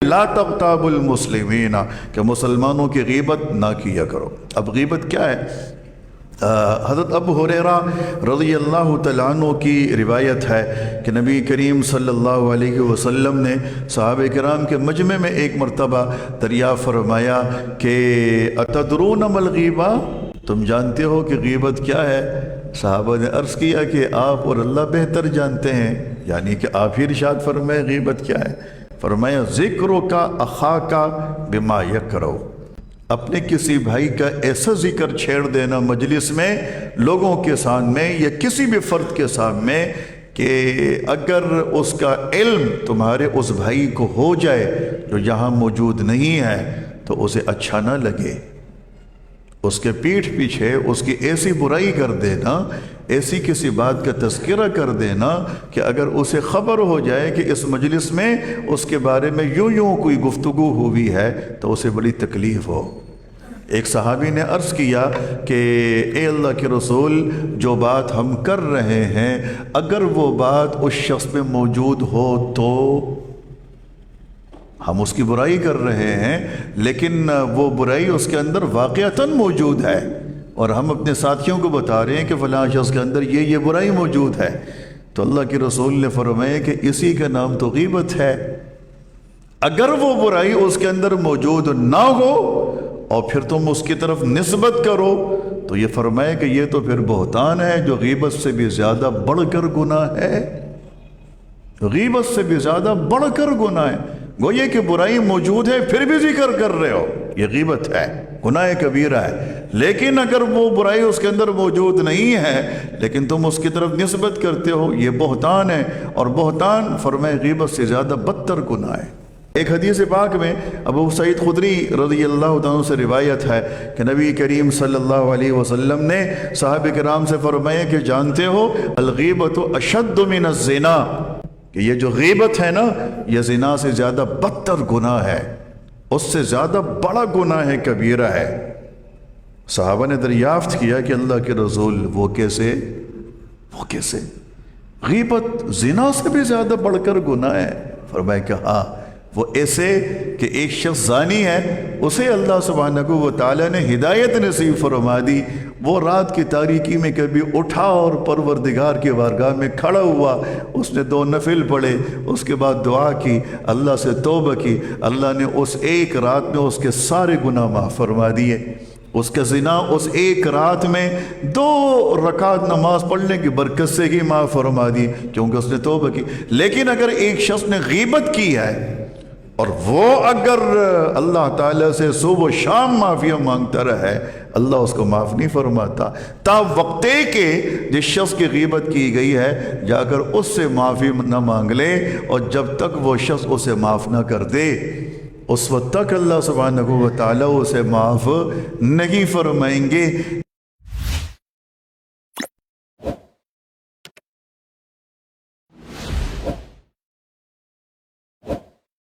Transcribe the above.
لا تغتابوا المسلمین کہ مسلمانوں کی غیبت نہ کیا کرو۔ اب غیبت کیا ہے؟ حضرت ابو ہریرہ رضی اللہ تعالیٰ عنہ کی روایت ہے کہ نبی کریم صلی اللہ علیہ وسلم نے صحابہ کرام کے مجمع میں ایک مرتبہ دریافت فرمایا کہ اتدرون ما الغیبہ، تم جانتے ہو کہ غیبت کیا ہے؟ صحابہ نے عرض کیا کہ آپ اور اللہ بہتر جانتے ہیں، یعنی کہ آپ ہی ارشاد فرمائے غیبت کیا ہے؟ فرمایا ذکرک اخاک بما یکرہ، اپنے کسی بھائی کا ایسا ذکر چھیڑ دینا مجلس میں، لوگوں کے سامنے یا کسی بھی فرد کے سامنے کہ اگر اس کا علم تمہارے اس بھائی کو ہو جائے جو یہاں موجود نہیں ہے تو اسے اچھا نہ لگے، اس کے پیٹھ پیچھے اس کی ایسی برائی کر دینا، ایسی کسی بات کا تذکرہ کر دینا کہ اگر اسے خبر ہو جائے کہ اس مجلس میں اس کے بارے میں یوں کوئی گفتگو ہوئی ہے تو اسے بڑی تکلیف ہو۔ ایک صحابی نے عرض کیا کہ اے اللہ کے رسول، جو بات ہم کر رہے ہیں اگر وہ بات اس شخص میں موجود ہو تو، ہم اس کی برائی کر رہے ہیں لیکن وہ برائی اس کے اندر واقعتاً موجود ہے اور ہم اپنے ساتھیوں کو بتا رہے ہیں کہ فلاں شخص کے اندر یہ برائی موجود ہے، تو اللہ کے رسول نے فرمایا کہ اسی کا نام تو غیبت ہے۔ اگر وہ برائی اس کے اندر موجود نہ ہو اور پھر تم اس کی طرف نسبت کرو تو یہ فرمایا کہ یہ تو پھر بہتان ہے جو غیبت سے بھی زیادہ بڑھ کر گناہ ہے، غیبت سے بھی زیادہ بڑھ کر گناہ ہے۔ گویا کہ برائی موجود ہے پھر بھی ذکر کر رہے ہو، یہ غیبت ہے، گناہ کبیرہ ہے۔ لیکن اگر وہ برائی اس کے اندر موجود نہیں ہے لیکن تم اس کی طرف نسبت کرتے ہو، یہ بہتان ہے، اور بہتان فرمائے غیبت سے زیادہ بدتر گناہ ہے۔ ایک حدیث پاک میں ابو سعید خدری رضی اللہ عنہ سے روایت ہے کہ نبی کریم صلی اللہ علیہ وسلم نے صحابہ کرام سے فرمایا کہ جانتے ہو الغیبت اشد من الزنا، کہ یہ جو غیبت ہے نا یہ زنا سے زیادہ بدتر گناہ ہے، اس سے زیادہ بڑا گناہ ہے، کبیرہ ہے۔ صحابہ نے دریافت کیا کہ اللہ کے رسول وہ کیسے؟ غیبت زنا سے بھی زیادہ بڑھ کر گناہ ہے؟ فرمایا کہ ہاں، وہ ایسے کہ ایک شخص زانی ہے، اسے اللہ سبحانہ و تعالیٰ نے ہدایت نصیب فرما دی، وہ رات کی تاریکی میں کبھی اٹھا اور پروردگار کے بارگاہ میں کھڑا ہوا، اس نے 2 نفل پڑھے، اس کے بعد دعا کی، اللہ سے توبہ کی، اللہ نے اس ایک رات میں اس کے سارے گناہ معاف فرما دیے۔ اس کا زنا اس ایک رات میں 2 رکعت نماز پڑھنے کی برکت سے ہی معاف فرما دی کیونکہ اس نے توبہ کی۔ لیکن اگر ایک شخص نے غیبت کی ہے اور وہ اگر اللہ تعالیٰ سے صبح و شام معافی مانگتا رہے، اللہ اس کو معاف نہیں فرماتا، تا وقتے کہ جس شخص کی غیبت کی گئی ہے جا کر اس سے معافی نہ مانگ لے، اور جب تک وہ شخص اسے معاف نہ کر دے اس وقت تک اللہ سبحانہ و تعالیٰ اسے معاف نہیں فرمائیں گے۔